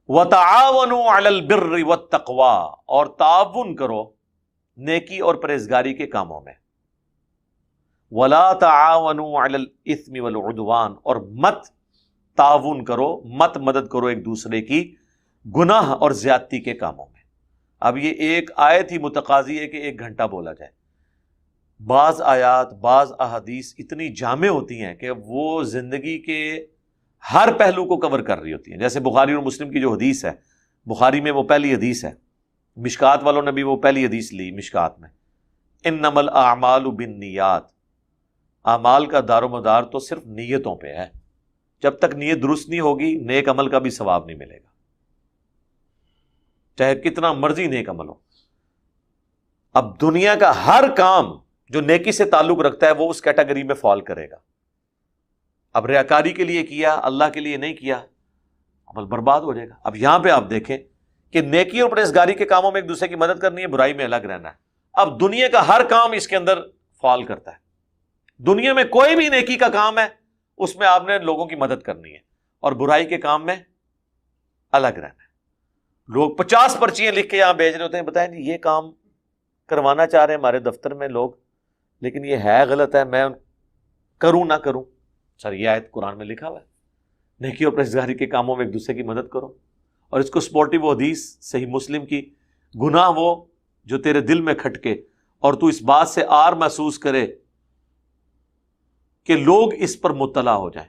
وَتَعَاوَنُوا عَلَى الْبِرِّ وَالتَّقْوَى، اور تعاون کرو نیکی اور پرہیزگاری کے کاموں میں. وَلَا تَعَاوَنُوا عَلَى الْإِثْمِ وَالْعُدْوَانِ، اور مت تعاون کرو، مت مدد کرو ایک دوسرے کی گناہ اور زیادتی کے کاموں میں. اب یہ ایک آیت ہی متقاضی ہے کہ 1 گھنٹہ بولا جائے. بعض آیات، بعض احادیث اتنی جامع ہوتی ہیں کہ وہ زندگی کے ہر پہلو کو کور کر رہی ہوتی ہیں. جیسے بخاری اور مسلم کی جو حدیث ہے، بخاری میں وہ پہلی حدیث ہے، مشکات والوں نے بھی وہ پہلی حدیث لی مشکات میں، انما الاعمال بالنیات، اعمال کا دار و مدار تو صرف نیتوں پہ ہے. جب تک نیت درست نہیں ہوگی نیک عمل کا بھی ثواب نہیں ملے گا، چاہے کتنا مرضی نیک عمل ہو. اب دنیا کا ہر کام جو نیکی سے تعلق رکھتا ہے وہ اس کیٹیگری میں فال کرے گا. اب ریاکاری کے لیے کیا، اللہ کے لیے نہیں کیا، عمل برباد ہو جائے گا. اب یہاں پہ آپ دیکھیں کہ نیکی اور پرہیزگاری کے کاموں میں ایک دوسرے کی مدد کرنی ہے، برائی میں الگ رہنا ہے. اب دنیا کا ہر کام اس کے اندر فال کرتا ہے. دنیا میں کوئی بھی نیکی کا کام ہے اس میں آپ نے لوگوں کی مدد کرنی ہے، اور برائی کے کام میں الگ رہنا ہے. لوگ 50 پرچیاں لکھ کے یہاں بھیج رہے ہوتے ہیں، بتائیں جی یہ کام کروانا چاہ رہے ہیں ہمارے دفتر میں لوگ، لیکن یہ ہے غلط ہے، میں کروں نہ کروں. سر یہ آیت قرآن میں لکھا ہوا ہے نیکی اور پرہیزگاری کے کاموں میں ایک دوسرے کی مدد کرو، اور اس کو سپورٹیو حدیث صحیح مسلم کی، گناہ وہ جو تیرے دل میں کھٹکے اور تو اس بات سے آر محسوس کرے کہ لوگ اس پر مطلع ہو جائیں.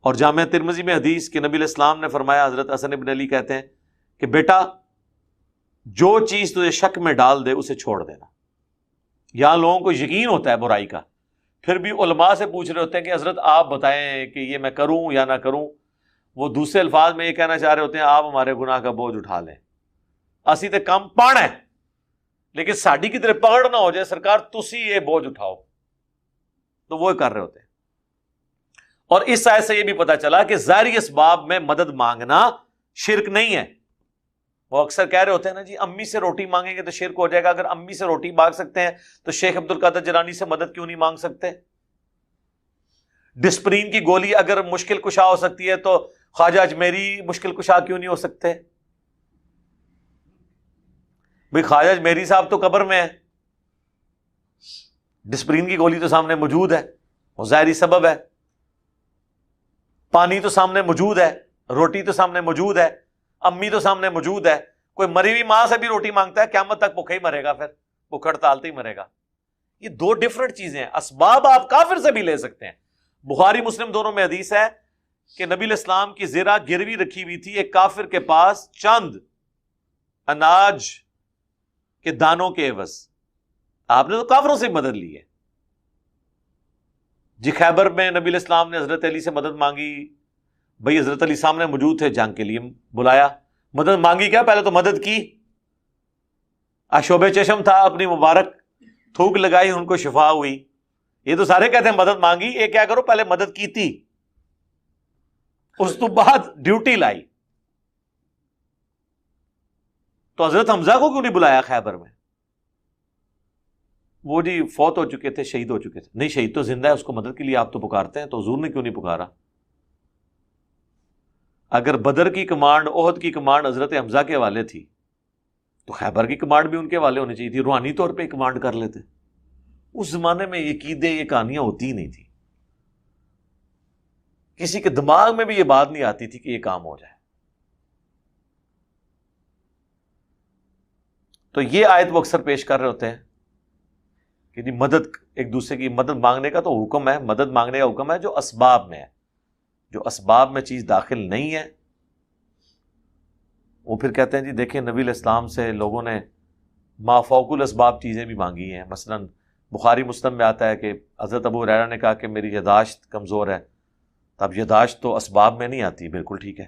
اور جامعہ ترمذی میں حدیث کہ نبی علیہ السلام نے فرمایا، حضرت حسن بن علی کہتے ہیں کہ بیٹا جو چیز تجھے شک میں ڈال دے اسے چھوڑ دینا. یہاں لوگوں کو یقین ہوتا ہے برائی کا، پھر بھی علماء سے پوچھ رہے ہوتے ہیں کہ حضرت آپ بتائیں کہ یہ میں کروں یا نہ کروں. وہ دوسرے الفاظ میں یہ کہنا چاہ رہے ہوتے ہیں آپ ہمارے گناہ کا بوجھ اٹھا لیں، اسی تے کم پڑھ ہے لیکن ساڈی کی طرح پکڑ نہ ہو جائے، سرکار تسی یہ بوجھ اٹھاؤ، تو وہ کر رہے ہوتے ہیں. اور اس آیت سے یہ بھی پتا چلا کہ ظاہری اسباب میں مدد مانگنا شرک نہیں ہے. وہ اکثر کہہ رہے ہوتے ہیں نا جی امی سے روٹی مانگیں گے تو شرک ہو جائے گا. اگر امی سے روٹی مانگ سکتے ہیں تو شیخ عبد القادر جیلانی سے مدد کیوں نہیں مانگ سکتے؟ ڈسپرین کی گولی اگر مشکل کشا ہو سکتی ہے تو خواجہ اجمیری مشکل کشا کیوں نہیں ہو سکتے؟ بھئی خواجہ اجمیری صاحب تو قبر میں ہے، ڈسپرین کی گولی تو سامنے موجود ہے، وہ ظاہری سبب ہے. پانی تو سامنے موجود ہے، روٹی تو سامنے موجود ہے، امی تو سامنے موجود ہے. کوئی مری ہوئی ماں سے بھی روٹی مانگتا ہے قیامت تک بھوکا ہی مرے گا، پھر بھوک ہڑتال ہی مرے گا. یہ 2 ڈفرنٹ چیزیں ہیں. اسباب آپ کافر سے بھی لے سکتے ہیں. بخاری مسلم دونوں میں حدیث ہے کہ نبی علیہ السلام کی زرہ گروی رکھی ہوئی تھی ایک کافر کے پاس چند اناج کے دانوں کے عوض. آپ نے تو کافروں سے مدد لی ہے. جی خیبر میں نبی علیہ السلام نے حضرت علی سے مدد مانگی، بھئی حضرت علی سامنے موجود تھے، جنگ کے لیے بلایا، مدد مانگی کیا؟ پہلے تو مدد کی، آشوب چشم تھا، اپنی مبارک تھوک لگائی، ان کو شفا ہوئی. یہ تو سارے کہتے ہیں مدد مانگی، یہ کیا کرو پہلے مدد کی تھی، اس تو بعد ڈیوٹی لائی. تو حضرت حمزہ کو کیوں نہیں بلایا خیبر میں؟ وہ جی فوت ہو چکے تھے، شہید ہو چکے تھے. نہیں شہید تو زندہ ہے، اس کو مدد کے لیے آپ تو پکارتے ہیں، تو حضور نے کیوں نہیں پکارا؟ اگر بدر کی کمانڈ، احد کی کمانڈ حضرت حمزہ کے حوالے تھی تو خیبر کی کمانڈ بھی ان کے حوالے ہونی چاہیے تھی، روحانی طور پہ کمانڈ کر لیتے. اس زمانے میں یہ عقیدے، یہ کہانیاں ہوتی ہی نہیں تھی. کسی کے دماغ میں بھی یہ بات نہیں آتی تھی کہ یہ کام ہو جائے. تو یہ آیت وہ اکثر پیش کر رہے ہوتے ہیں کہ مدد، ایک دوسرے کی مدد مانگنے کا تو حکم ہے، مدد مانگنے کا حکم ہے جو اسباب میں ہے. جو اسباب میں چیز داخل نہیں ہے وہ پھر کہتے ہیں جی دیکھیں نبی علیہ السلام سے لوگوں نے ما فوق الاسباب چیزیں بھی مانگی ہیں. مثلا بخاری مسلم میں آتا ہے کہ حضرت ابو ہریرہ نے کہا کہ میری یاداشت کمزور ہے. تب یاداشت تو اسباب میں نہیں آتی، بالکل ٹھیک ہے،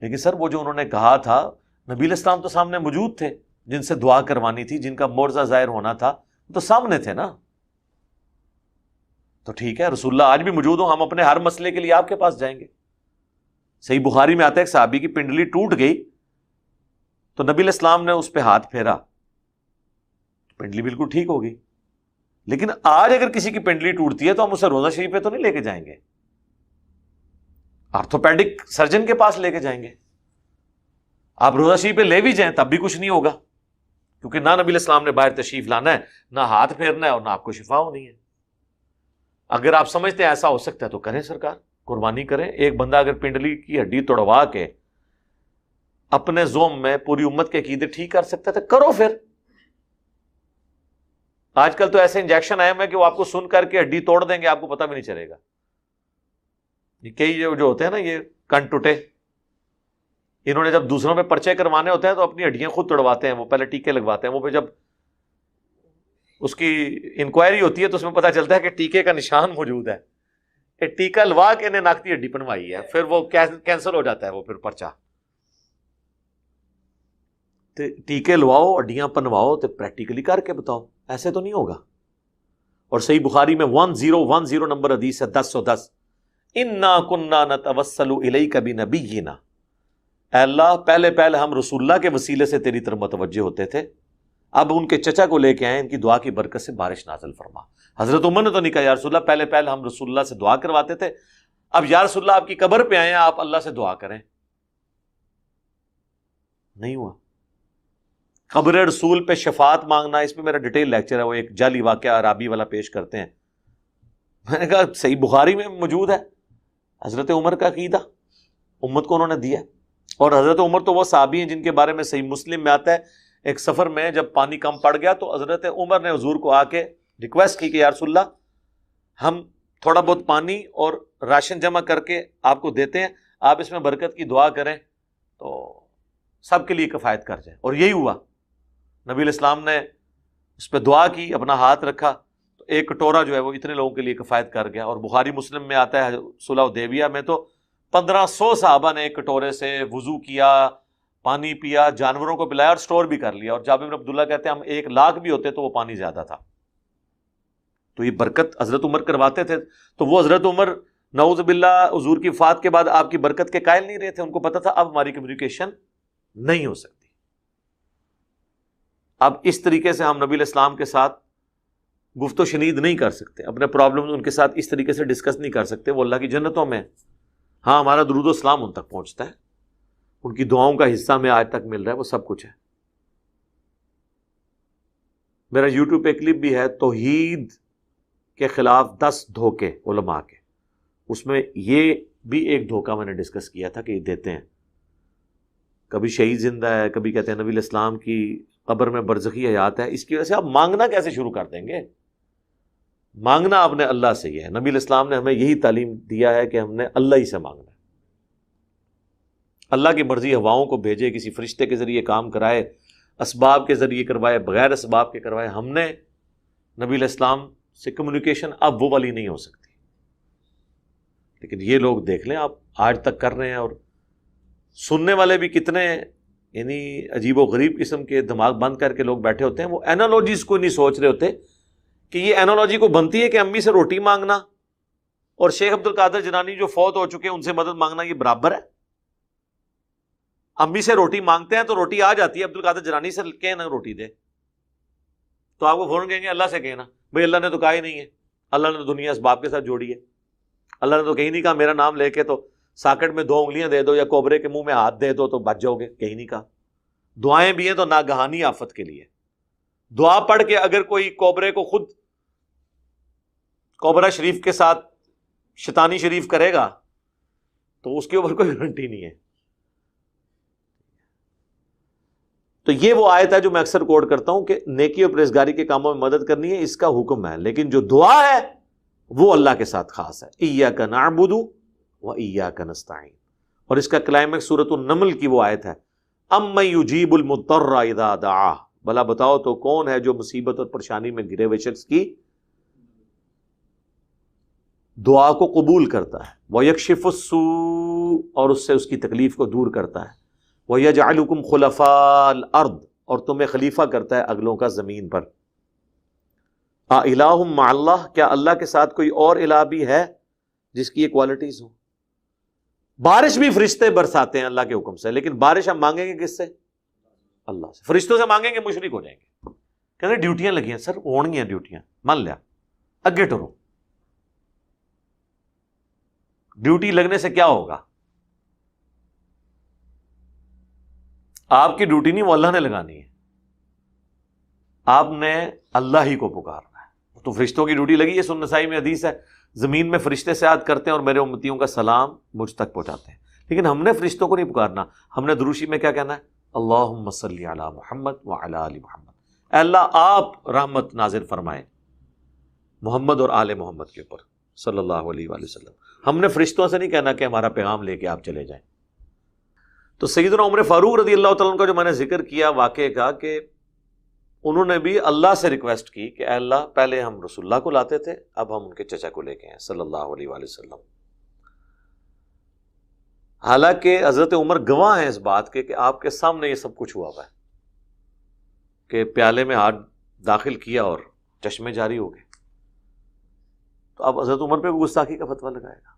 لیکن سر وہ جو انہوں نے کہا تھا، نبی علیہ السلام تو سامنے موجود تھے، جن سے دعا کروانی تھی، جن کا معجزہ ظاہر ہونا تھا، تو سامنے تھے نا. تو ٹھیک ہے، رسول اللہ آج بھی موجود ہوں، ہم اپنے ہر مسئلے کے لیے آپ کے پاس جائیں گے. صحیح بخاری میں آتا ہے ایک صحابی کی پنڈلی ٹوٹ گئی تو نبی علیہ السلام نے اس پہ ہاتھ پھیرا، پنڈلی بالکل ٹھیک ہوگی. لیکن آج اگر کسی کی پنڈلی ٹوٹتی ہے تو ہم اسے روضہ شریف پہ تو نہیں لے کے جائیں گے، آرتھوپیڈک سرجن کے پاس لے کے جائیں گے. آپ روزہ شریف پہ لے بھی جائیں تب بھی کچھ نہیں ہوگا، کیونکہ نہ نبی علیہ السلام نے باہر تشریف لانا ہے، نہ ہاتھ پھیرنا ہے، اور نہ آپ کو شفا ہونی ہے۔ اگر آپ سمجھتے ہیں ایسا ہو سکتا ہے تو کریں سرکار، قربانی کریں۔ ایک بندہ اگر پنڈلی کی ہڈی توڑوا کے اپنے زوم میں پوری امت کے عقیدے ٹھیک کر سکتا ہے تو کرو پھر۔ آج کل تو ایسے انجیکشن آئے ہوئے کہ وہ آپ کو سن کر کے ہڈی توڑ دیں گے، آپ کو پتہ بھی نہیں چلے گا۔ یہ کئی جو ہوتے ہیں نا، یہ کن ٹوٹے، انہوں نے جب دوسروں پہ پرچے کروانے ہوتے ہیں تو اپنی ہڈیاں خود توڑواتے ہیں، وہ پہلے ٹیکے لگواتے ہیں، وہ پھر جب اس کی انکوائری ہوتی ہے تو اس میں پتہ چلتا ہے کہ ٹیکے کا نشان موجود ہے، کہ ٹیکا لوا کے انہیں ناک کی ہڈی بنوائی ہے، پھر وہ کینسل ہو جاتا ہے وہ پھر پرچہ۔ ٹیکے لواؤ، ہڈیاں پنواؤ تو پریکٹیکلی کر کے بتاؤ، ایسے تو نہیں ہوگا۔ اور صحیح بخاری میں 1010 نمبر حدیث ہے، 1010، اِنَّا كُنَّا نَتَوَسَّلُ إِلَيْكَ بِنَبِيِّنَا، اے اللہ پہلے ہم رسول اللہ کے وسیلے سے تیری طرف متوجہ ہوتے تھے، اب ان کے چچا کو لے کے آئے، ان کی دعا کی برکت سے بارش نازل فرما۔ حضرت عمر نے تو نہیں کہا یا رسول اللہ پہلے ہم رسول اللہ سے دعا کرواتے تھے، اب یا رسول اللہ آپ کی قبر پہ آئے ہیں، آپ اللہ سے دعا کریں۔ نہیں ہوا۔ قبر رسول پہ شفاعت مانگنا، اس پہ میرا ڈیٹیل لیکچر ہے، وہ ایک جعلی واقعہ عرابی والا پیش کرتے ہیں۔ میں نے کہا صحیح بخاری میں موجود ہے، حضرت عمر کا عقیدہ امت کو انہوں نے دیا۔ اور حضرت عمر تو وہ صحابی ہیں جن کے بارے میں صحیح مسلم میں آتا ہے، ایک سفر میں جب پانی کم پڑ گیا تو حضرت عمر نے حضور کو آ کے ریکویسٹ کی کہ یا رسول اللہ ہم تھوڑا بہت پانی اور راشن جمع کر کے آپ کو دیتے ہیں، آپ اس میں برکت کی دعا کریں تو سب کے لیے کفایت کر جائے۔ اور یہی ہوا، نبی علیہ السلام نے اس پہ دعا کی، اپنا ہاتھ رکھا تو ایک کٹورا جو ہے وہ اتنے لوگوں کے لیے کفایت کر گیا۔ اور بخاری مسلم میں آتا ہے صلح حدیبیہ میں تو 1500 صحابہ نے ایک کٹورے سے وضو کیا، پانی پیا، جانوروں کو پلایا اور سٹور بھی کر لیا۔ اور جابر بن عبداللہ کہتے ہیں ہم 1,00,000 بھی ہوتے تو وہ پانی زیادہ تھا۔ تو یہ برکت حضرت عمر کرواتے تھے، تو وہ حضرت عمر نعوذ باللہ حضور کی وفات کے بعد آپ کی برکت کے قائل نہیں رہے تھے، ان کو پتا تھا اب ہماری کمیونیکیشن نہیں ہو سکتی، اب اس طریقے سے ہم نبی علیہ السلام کے ساتھ گفت و شنید نہیں کر سکتے، اپنے پرابلم ان کے ساتھ اس طریقے سے ڈسکس نہیں کر سکتے، وہ اللہ کی جنتوں میں۔ ہاں ہمارا درود و سلام ان تک پہنچتا ہے، ان کی دعاؤں کا حصہ میں آج تک مل رہا ہے، وہ سب کچھ ہے۔ میرا یوٹیوب پہ کلپ بھی ہے توحید کے خلاف 10 دھوکے علماء کے، اس میں یہ بھی ایک دھوکہ میں نے ڈسکس کیا تھا کہ یہ دیتے ہیں، کبھی شہید زندہ ہے، کبھی کہتے ہیں نبی علیہ السلام کی قبر میں برزخی حیات ہے۔ اس کی وجہ سے آپ مانگنا کیسے شروع کر دیں گے؟ مانگنا آپ نے اللہ سے ہی ہے، نبی علیہ السلام نے ہمیں یہی تعلیم دیا ہے کہ ہم نے اللہ ہی سے مانگنا ہے۔ اللہ کی مرضی ہواؤں کو بھیجے، کسی فرشتے کے ذریعے کام کرائے، اسباب کے ذریعے کروائے، بغیر اسباب کے کروائے، ہم نے نبی علیہ السلام سے کمیونیکیشن اب وہ والی نہیں ہو سکتی۔ لیکن یہ لوگ دیکھ لیں آپ آج تک کر رہے ہیں، اور سننے والے بھی کتنے یعنی عجیب و غریب قسم کے دماغ بند کر کے لوگ بیٹھے ہوتے ہیں، وہ اینالوجیز کو نہیں سوچ رہے ہوتے کہ یہ اینالوجی کو بنتی ہے کہ امی سے روٹی مانگنا اور شیخ عبد القادر جیلانی جو فوت ہو چکے ہیں ان سے مدد مانگنا یہ برابر ہے؟ امی سے روٹی مانگتے ہیں تو روٹی آ جاتی ہے، عبد القادر جیلانی سے کہیں نہ روٹی دے تو آپ کو فوراً کہیں گے اللہ سے کہنا، بھئی اللہ نے تو کہا ہی نہیں ہے، اللہ نے تو دنیا اسباب کے ساتھ جوڑی ہے، اللہ نے تو کہیں نہیں کہا میرا نام لے کے تو ساکٹ میں 2 انگلیاں دے دو یا کوبرے کے منہ میں ہاتھ دے دو تو بچ جاؤ گے، کہیں نہیں کہا۔ دعائیں بھی ہیں تو ناگہانی آفت کے لیے، دعا پڑھ کے اگر کوئی کوبرے کو خود کوبرا شریف کے ساتھ شیطانی شریف کرے گا تو اس کے اوپر کوئی گارنٹی نہیں ہے۔ تو یہ وہ آیت ہے جو میں اکثر کوٹ کرتا ہوں کہ نیکی اور پرہیزگاری کے کاموں میں مدد کرنی ہے، اس کا حکم ہے، لیکن جو دعا ہے وہ اللہ کے ساتھ خاص ہے۔ ایاک نعبد و ایاک نستعین، اور اس کا کلائمیکس سورۃ النمل کی وہ آیت ہے، امن یجیب المضطر اذا دعاہ، بھلا بتاؤ تو کون ہے جو مصیبت اور پریشانی میں گھرے ہوئے شخص کی دعا کو قبول کرتا ہے، وَيَكْشِفُ السُّوءَ، اور اس سے اس کی تکلیف کو دور کرتا ہے، وَيَجْعَلُكُمْ خُلَفَاءَ الْأَرْضِ، اور تمہیں خلیفہ کرتا ہے اگلوں کا زمین پر۔ اِلَٰهٌ مَّعَ اللَّهِ، کیا اللہ کے ساتھ کوئی اور الہ بھی ہے جس کی یہ کوالٹیز ہوں؟ بارش بھی فرشتے برساتے ہیں اللہ کے حکم سے، لیکن بارش ہم مانگیں گے کس سے؟ اللہ سے۔ فرشتوں سے مانگیں گے مشرک ہو جائیں گے، کہتے ہیں ڈیوٹیاں لگی ہیں سر، ہونگیاں ڈیوٹیاں، مان لیا اگے ٹرو، ڈیوٹی لگنے سے کیا ہوگا؟ آپ کی ڈیوٹی نہیں، وہ اللہ نے لگانی ہے، آپ نے اللہ ہی کو پکارنا ہے۔ تو فرشتوں کی ڈیوٹی لگی ہے، سنن نسائی میں حدیث ہے، زمین میں فرشتے سیاحت کرتے ہیں اور میرے امتیوں کا سلام مجھ تک پہنچاتے ہیں، لیکن ہم نے فرشتوں کو نہیں پکارنا، ہم نے دروشی میں کیا کہنا ہے؟ اللہم صلی علی محمد وعلی آل محمد، اے اللہ آپ رحمت نازل فرمائیں محمد اور آل محمد کے اوپر صلی اللہ علیہ وآلہ وسلم۔ ہم نے فرشتوں سے نہیں کہنا کہ ہمارا پیغام لے کے آپ چلے جائیں۔ تو سیدنا عمر فاروق رضی اللہ تعالیٰ عنہ کا جو میں نے ذکر کیا واقعے کا، کہ انہوں نے بھی اللہ سے ریکویسٹ کی کہ اے اللہ پہلے ہم رسول اللہ کو لاتے تھے، اب ہم ان کے چچا کو لے کے ہیں صلی اللہ علیہ وآلہ وسلم۔ حالانکہ حضرت عمر گواہ ہیں اس بات کے کہ آپ کے سامنے یہ سب کچھ ہوا ہوا ہے، کہ پیالے میں ہاتھ داخل کیا اور چشمے جاری ہو گئے، تو اب حضرت عمر پہ گستاخی کا فتویٰ لگائے گا۔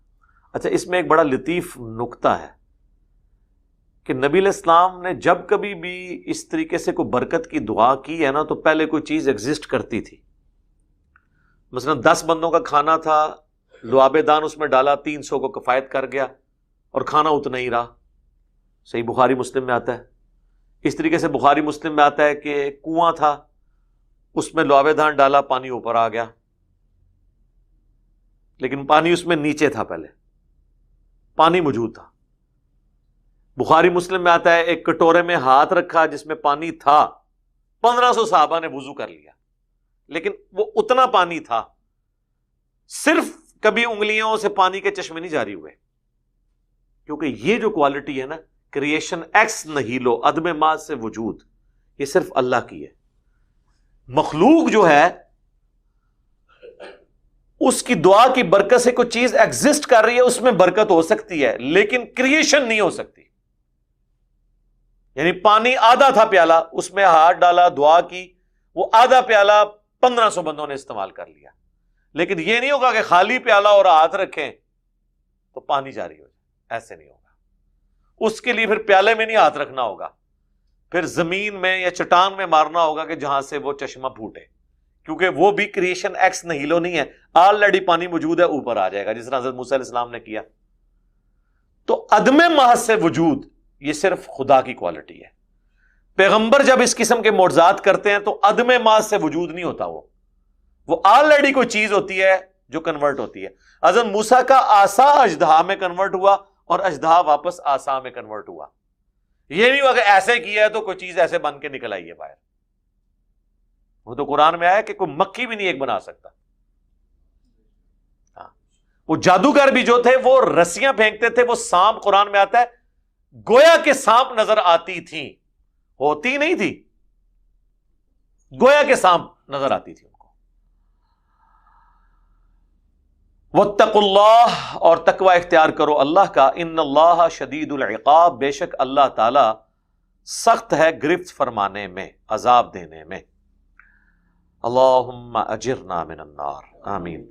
اچھا، اس میں ایک بڑا لطیف نکتہ ہے کہ نبی علیہ السلام نے جب کبھی بھی اس طریقے سے کوئی برکت کی دعا کی ہے نا، تو پہلے کوئی چیز ایگزسٹ کرتی تھی۔ مثلا 10 بندوں کا کھانا تھا، لعاب دان اس میں ڈالا، 300 کو کفایت کر گیا اور کھانا اتنا ہی رہا۔ صحیح بخاری مسلم میں آتا ہے۔ اس طریقے سے بخاری مسلم میں آتا ہے کہ کنواں تھا، اس میں لعاب دان ڈالا، پانی اوپر آ گیا، لیکن پانی اس میں نیچے تھا، پہلے پانی موجود تھا۔ بخاری مسلم میں آتا ہے ایک کٹورے میں ہاتھ رکھا جس میں پانی تھا، 1500 صحابہ نے وضو کر لیا، لیکن وہ اتنا پانی تھا، صرف کبھی انگلیوں سے پانی کے چشمے نہیں جاری ہوئے، کیونکہ یہ جو کوالٹی ہے نا، کریشن ایکس نہیلو، عدم ما سے وجود، یہ صرف اللہ کی ہے۔ مخلوق جو ہے اس کی دعا کی برکت سے کوئی چیز ایگزسٹ کر رہی ہے، اس میں برکت ہو سکتی ہے، لیکن کریشن نہیں ہو سکتی۔ یعنی پانی آدھا تھا پیالہ، اس میں ہاتھ ڈالا، دعا کی، وہ آدھا پیالہ 1500 بندوں نے استعمال کر لیا، لیکن یہ نہیں ہوگا کہ خالی پیالہ اور ہاتھ رکھیں تو پانی جاری ہو جائے، ایسے نہیں ہوگا۔ اس کے لیے پھر پیالے میں نہیں ہاتھ رکھنا ہوگا، پھر زمین میں یا چٹان میں مارنا ہوگا کہ جہاں سے وہ چشمہ پھوٹے، کیونکہ وہ بھی کریشن ایکس نہیلو نہیں ہے، آلریڈی پانی موجود ہے، اوپر آ جائے گا، جس طرح حضرت موسیٰ علیہ السلام نے کیا۔ تو عدم محض سے وجود یہ صرف خدا کی کوالٹی ہے۔ پیغمبر جب اس قسم کے معجزات کرتے ہیں تو عدم محض سے وجود نہیں ہوتا، وہ آلریڈی کوئی چیز ہوتی ہے جو کنورٹ ہوتی ہے۔ حضرت موسیٰ کا عصا اژدہا میں کنورٹ ہوا اور اژدہا واپس عصا میں کنورٹ ہوا، یہ نہیں ہوا کہ ایسے کیا ہے تو کوئی چیز ایسے بن کے نکل آئی ہے باہر۔ وہ تو قرآن میں آیا کہ کوئی مکھی بھی نہیں ایک بنا سکتا۔ وہ جادوگر بھی جو تھے وہ رسیاں پھینکتے تھے، وہ سانپ، قرآن میں آتا ہے گویا کہ سانپ نظر آتی تھی، ہوتی نہیں تھی، گویا کہ سانپ نظر آتی تھی ان کو۔ واتقوا اللہ، اور تقوی اختیار کرو اللہ کا، ان اللہ شدید العقاب، بے شک اللہ تعالی سخت ہے گرفت فرمانے میں، عذاب دینے میں۔ اللہم اجرنا من النار، آمین۔